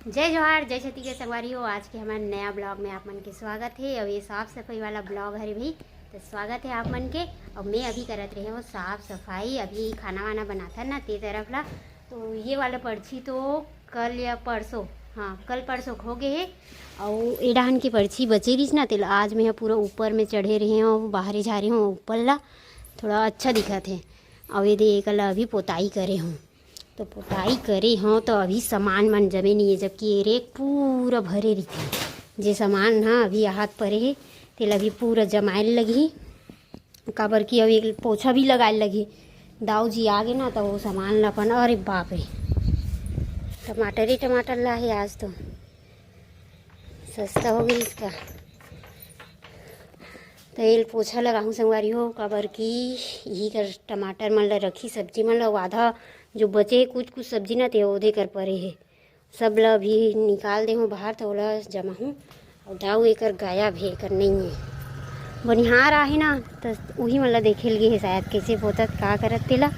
जय जोहार जय छती के संगवारी हो। आज के हमारे नया ब्लॉग में आप मन के स्वागत है। और ये साफ़ सफाई वाला ब्लॉग है भाई, तो स्वागत है आप मन के। और मैं अभी करत रहे हो साफ़ सफाई, अभी खाना वाना बनाता ना ते तरफ ला। तो ये वाला पर्ची तो कल या परसों, हाँ कल परसों खो गए है। और एडाहन की पर्ची बचे रही ना, तो आज मैं पूरा ऊपर में चढ़े रहे हूँ, बाहर जा रही हूँ ऊपर ला, थोड़ा अच्छा दिखा थे। और ये दे कल अभी पोताई करे हूँ, तो पोताई करे हों तो अभी सामान मन जमे नहीं है, जबकि ये रेक पूरा भरे रही थी। जे सामान हाँ अभी हाथ परे है तेल अभी पूरा जमाए लगी, काबर की अभी एक पोछा भी लगाए लगी। दाऊ जी आ गए ना तो वो सामान अपन, अरे बाप रे टमाटर ही टमाटर ला है आज तो सस्ता हो गई इसका। तेल पोछा लगाऊँ संगवारी हो, काबर की यही कर टमाटर मन ला रखी, सब्जी मन ला आधा जो बचे कुछ कुछ सब्जी ना ते ओदे कर परे है, सब ला अभी निकाल दे हूँ बाहर, तो ओला जमा हूँ। और दाऊ एकर गायब है, कर नहीं है। बनिहार आहे ना तो वही मन ला देखे लगे है शायद कैसे पोतत का करत तेला।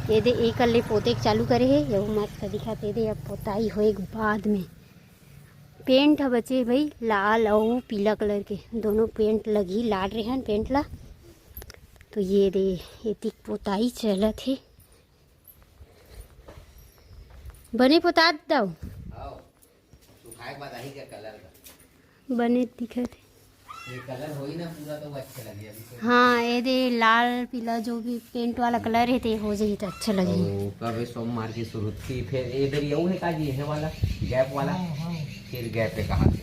ये दे एक ले पोते चालू करे है, ये मस्त दिखा ते दे। अब पोताई होए के बाद में पेंट है बचे भाई, लाल और पीला कलर के दोनों पेंट लगी, लाड रहे हैं पेंट ला। तो ये दे एतिक पोताई चलत है, बने पोता दाऊ बने दिखत है। ये कलर होई ना पूरा तो अच्छा लगे अभी तो। हाँ ये दे लाल पीला जो भी पेंट वाला कलर है ते हो जाए तो अच्छा लगे। तो कब सोमवार की शुरू थी, फिर इधर यूँ है का जी है वाला गैप वाला, फिर गैप पे कहाँ से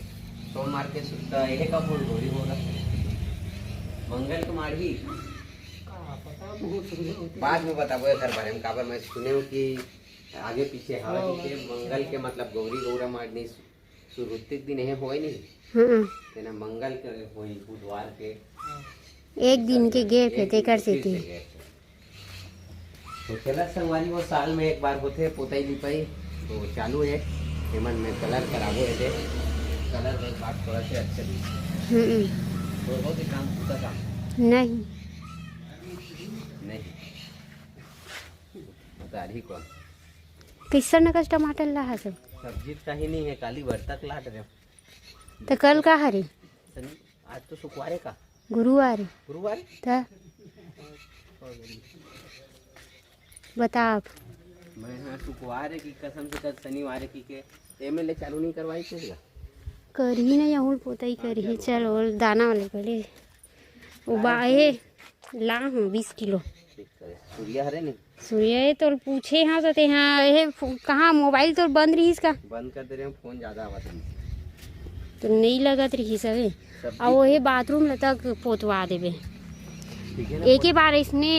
सोमवार के शुरू ये का फूल गोरी होगा मंगल कुमार ही बाद में बताबो सर बारे में। काबर मैं सुने हूँ कि आगे पीछे हवा के मंगल के मतलब गौरी गौरा मारनी शुरुआती दिन है होई नहीं तेना मंगल के होई बुधवार के एक दिन के गैप है तेकर से थी। तो चला संगवारी वो साल में एक बार होते पोताई लिपाई तो चालू है हेमन में कलर कराबो है, कलर एक बार थोड़ा से अच्छे दिखे तो बहुत ही काम होता काम नहीं बता रही कौन कैसा नकस टमाटर ला है सब सब्जी का ही नहीं है, काली भरतक लाट रहे हो। तो कल का हरे आज तो शुक्रवार का गुरुवार गुरुवार था बता आप। मैं हाँ शुक्रवार की कसम से कल शनिवार की के एमएलए चालू नहीं करवाई थी कर ही नहीं और पोताई कर ही चल। और दाना वाले पहले वो बाहे ला हूँ 20 किलो सूर्या हरे नहीं सूर्य तो पूछे हाँ तो हाँ ये कहाँ मोबाइल तो बंद रही इसका, बंद कर दे रहे हैं फोन ज़्यादा आवाज तो नहीं लगत रही सवे। और वही बाथरूम तक पोतवा देवे एक ही बार इसने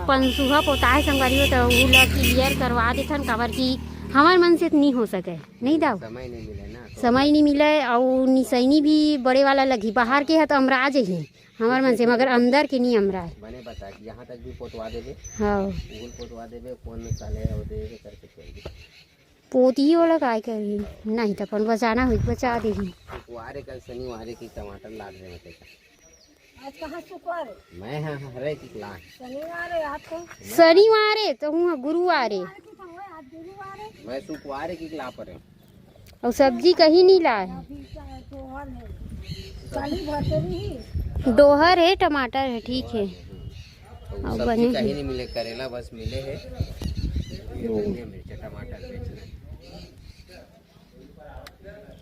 पंसुहा पोताए संगवारी हो तो वो ला क्लियर करवा देथन, काबर की हमार मन से नहीं हो सके नहीं दाऊ समय नहीं मिले ना तो समय नहीं मिले। और निसैनी भी बड़े वाला लगी, बाहर के है तो अमरा ही हमार मन से, मगर अंदर के नहीं अमरा है। बने बता कि यहाँ तक भी पोतवा देवे हाँ गूगल पोतवा देवे फोन में साले और देवे करके छोड़ दे पोती वाला काय करी नहीं तो अपन बचाना हुई बचा दे। शुक्रवार कल शनिवार की टमाटर लाद रहे हैं आज कहाँ शुक्रवार है? मैं हाँ हरे की क्लास शनिवार है आज तो शनिवार है तो हूँ गुरुवार है आज गुरुवार है। मैं शुक्रवार की क्लास पर हूँ। और सब्जी कहीं नहीं लाए, अभी त्योहार है, चाली भरतरी ही डोहर है टमाटर है ठीक है। तो और सब्जी बने कहीं नहीं मिले, करेला बस मिले है, मिर्च टमाटर बेचना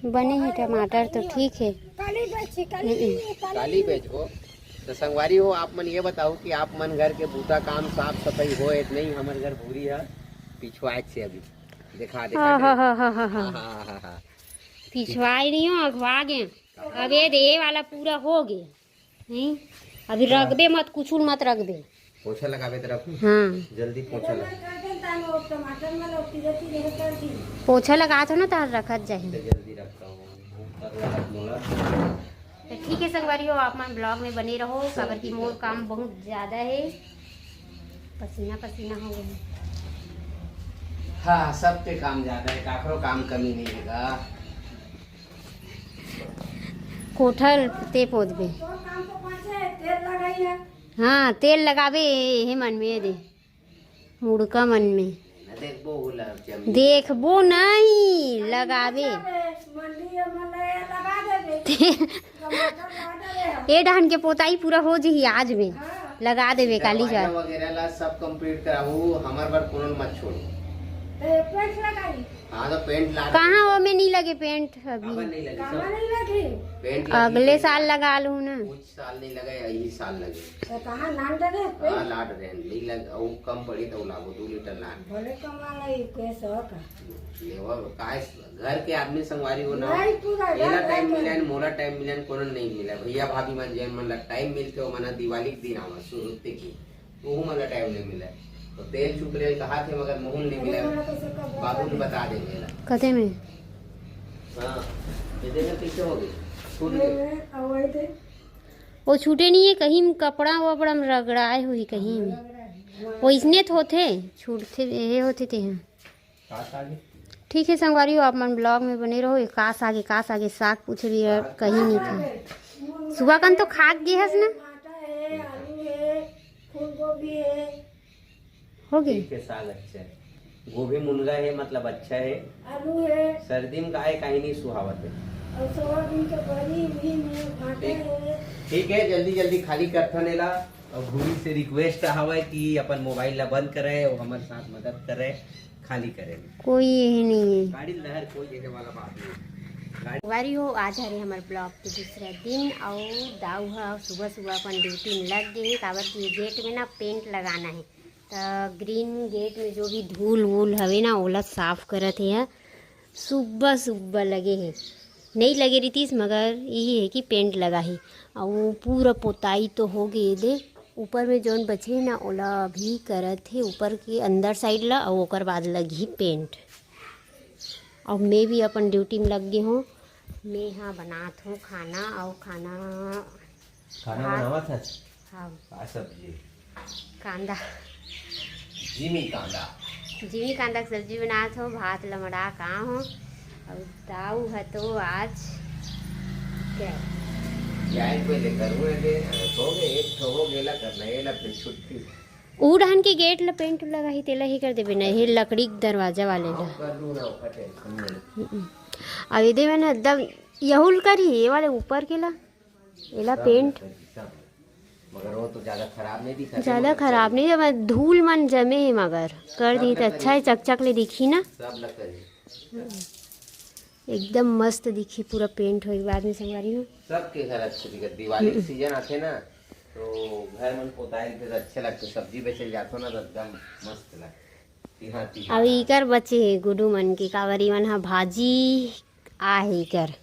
बने हैं टमाटर तो ठीक है। काली बेची काली काली बेच हो तो संगवारी हो। आप मन ये बताओ कि आप मन घर के बूता काम साफ सफाई हो नहीं, हमारे घर भूरी है पिछवाए से अभी दिखा दे पिछवाई नहीं हो अखवा गए, अब ये वाला पूरा हो गया नहीं, अभी रख दे मत कुछ मत रख दे, पोछा लगावे तो रखूं हाँ जल्दी पोछा लगा टमाटर में लौटी जाती है कर दी पोछा लगा तो ना तार रखत जाए। जल्दी रखता हूँ तो ठीक है संगवारी हो, आप मन ब्लॉग में बने रहो, काबर की मोर काम बहुत ज़्यादा है, पसीना पसीना हो गया। हाँ सबके काम ज्यादा है, काकरो काम कमी नहीं है। कोठल ते पोदबे काम तो पाँच है, तेल लगाई है हाँ तेल लगावे हे मन में दे मुड़का मन में देखबो देखबो नहीं लगावे मंडी में लगा देबे टमाटर ला देबे ए डाहन के पोताई पूरा हो जी आज में लगा देवे काली दरवाजा चार वगैरह ला सब कंप्लीट कराऊ, हमार बार कोनो मत छोड़ो। पेंट लगाई हाँ तो पेंट ला कहाँ वो में नहीं लगे पेंट अब अभी नहीं लगी, कामा सब नहीं लगी पेंट अगले साल लगा लूँ ना। कुछ साल नहीं लगे, यही साल लगे। तो कहाँ नान दे हाँ लाट रहे नहीं लग, वो कम पड़ी तो लागो 2 लीटर लाट भले कमा नहीं कैसे का लेवा काय घर के आदमी संगवारी हो ना। नहीं पूरा एला टाइम मिला मोरा टाइम मिला कोनो नहीं मिला। भैया भाभी मन जैन मन ला टाइम मिलते हो मना दिवाली के दिन आवा शुरुते की तो मन ला टाइम नहीं मिला। तो तेल चुकले कहा थे मगर मोहन नहीं मिला, बाबू ने बता देंगे ना कते में हाँ ये देखो पीछे हो गई छूट गई। अवै थे वो छूटे नहीं है कहीं में कपड़ा वपड़ा में रगड़ाए हुई कहीं में वो इसने होते छूटते ये होते थे हैं। काश आगे ठीक है संगवारी आप मन ब्लॉग में बने रहो। ये काश आगे साग पूछ रही है कहीं नहीं था। सुबह कन तो खाक गए हस ना टमाटर है, आलू है, फूल गोभी है, हो गई ठीक है साग अच्छा है, गोभी मुनगा है मतलब अच्छा है। आलू है सर्दी में काहे कहीं नहीं सुहावत है। और सोयाबीन के बड़ी भी में भाटे है। ठीक है जल्दी जल्दी खाली करथा नेला और भूमि से रिक्वेस्ट हवा कि अपन मोबाइल ला बंद करे और हमारे साथ मदद करे खाली करे। कोई यही नहीं है गाड़ी लहर कोई देखे वाला बात नहीं। वारी हो आज हरे हमारे ब्लॉग के दूसरा दिन और दाऊ है सुबह सुबह अपन ड्यूटी में लग गए। काबर की गेट में ना पेंट लगाना है तो ग्रीन गेट में जो भी धूल वूल हवे ना ओला साफ करत है। सुबह सुबह लगे है नहीं लगे रही मगर यही है कि पेंट लगा ही और वो पूरा पोताई तो हो गई दे। ऊपर में जौन बचे ना ओला भी करत है ऊपर के अंदर साइड ला और ओकर बाद लगी पेंट। और मैं भी अपन ड्यूटी में लग गई हूँ। मैं यहाँ बनात हूँ खाना और खाना बनावत है हाँ का सब्जी कांदा जिमी कांदा की सब्जी बनात हूँ। भात लमड़ा का हूँ और दाऊ है तो आज क्या यार पहले करूँ दे हो गए एक ठो गेला करना ये ला फिर छुट्टी ऊ डाहन के गेट ला पेंट लगा ही तेला ही कर देबे ना ये लकड़ी के दरवाजा वाले ला कर लूँ ना फटे अब ये में ना एकदम यहुल करी ये वाले ऊपर के ला एला पेंट मगर वो तो ज्यादा खराब नहीं दिखा ज़्यादा खराब नहीं जब धूल मन जमे है मगर कर दी तो अच्छा है चकचक ले दिखी ना सब लग एकदम मस्त दिखी पूरा पेंट हो बाद में संगवारी हूँ। सबके घर अच्छे दिखते दिवाली के सीजन आते ना तो घर मन पोताई के अच्छे लगते सब्जी बेचे जाते ना तो एकदम मस्त लगते। अब इकर बचे है गुडू मन के कावरी मन हा भाजी आ है इकर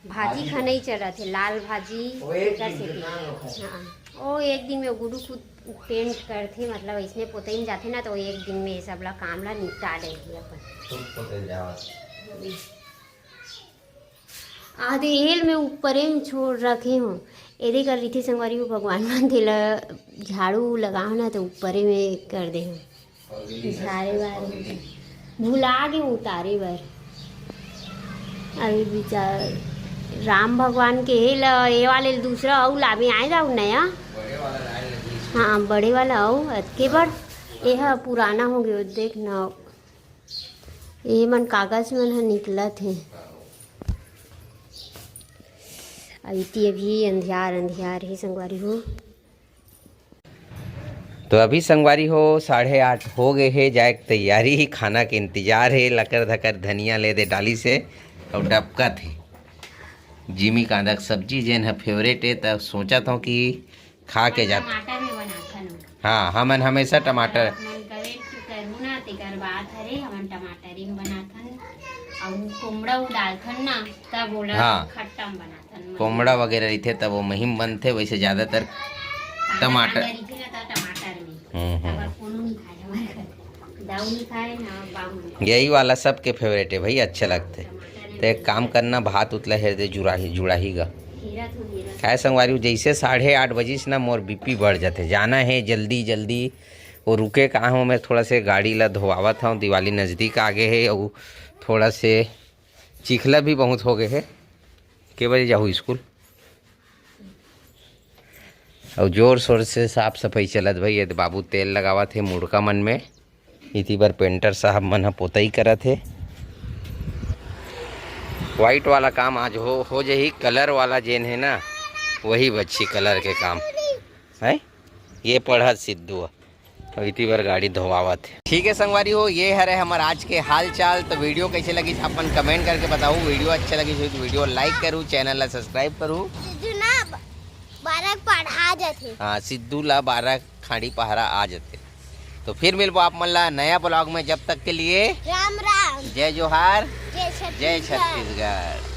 भाजी खाना ही चल रहा थे लाल भाजी इकर से हाँ ओ एक दिन में गुडू खुद पेंट करते मतलब इसमें पोते ही जाते ना तो एक दिन में सब ला काम ला निपटा देंगे अपन। आधे हेल में ऊपरे में छोड़ रखे हूँ यदि कर रही थी संगवारी को भगवान मन थे झाड़ू लगाओ ना तो ऊपरे में कर दे हूँ झाड़े वारे भुला गए उतारे बार। अभी विचार राम भगवान के हेल ये वाले दूसरा और लाभे आए जाओ नया हाँ बड़े वाला आओ के बार यह पुराना हो गया देख ना ये मन कागज मन हा निकला थे। अभी अंधियार ही संगवारी हो तो अभी संगवारी हो 8:30 हो गए है जाए तैयारी ही खाना के इंतजार है। लकर धकर धनिया ले दे डाली से और डबका थे जिमी कांदा सब्जी जेन है फेवरेट है तब सोचा था कि खा के जा। टमाटर में बनाथन हाँ हमन हमेशा टमाटर टमाटर ही बनाथन और कोमड़ा डालथन ना तब बोला हाँ खट्टा बनाथन कोमड़ा वगैरह रहते तब वो महीम बनते वैसे ज़्यादातर टमाटर यही वाला सबके फेवरेट है भाई अच्छे लगते। तो एक काम करना भात उतला हृदय जुड़ाहीगा खाए संगवारी जैसे 8:30 बजे से ना मोर बीपी बढ़ जाते जाना है जल्दी जल्दी वो रुके कहाँ हूँ मैं थोड़ा से गाड़ी ला धोआवत हूँ दिवाली नज़दीक आ गए है और थोड़ा से चिखला भी बहुत हो गए है। के बजे जाऊँ स्कूल और जोर शोर से साफ सफाई चलत भाई ये बाबू तेल लगावा थे मुड़का मन में इसी बार पेंटर साहब मन पोताई करा थे व्हाइट वाला काम आज हो जाही, कलर वाला जेन है ना वही बच्ची कलर के काम है। ये पढ़त सिद्धू इतनी बार गाड़ी धोवावत है। ठीक है संगवारी हो, ये हरे हमारे आज के हाल चाल। तो वीडियो कैसे लगी अपन कमेंट करके बताओ। वीडियो अच्छा लगी तो वीडियो लाइक करूँ, चैनल ला सब्सक्राइब करूँ। हाँ, सिद्धू ला 12 खाड़ी पहरा आ जाते। तो फिर मिलबो आप मन ला नया ब्लॉग में। जब तक के लिए राम राम, जय जोहार, जय जय छत्तीसगढ़।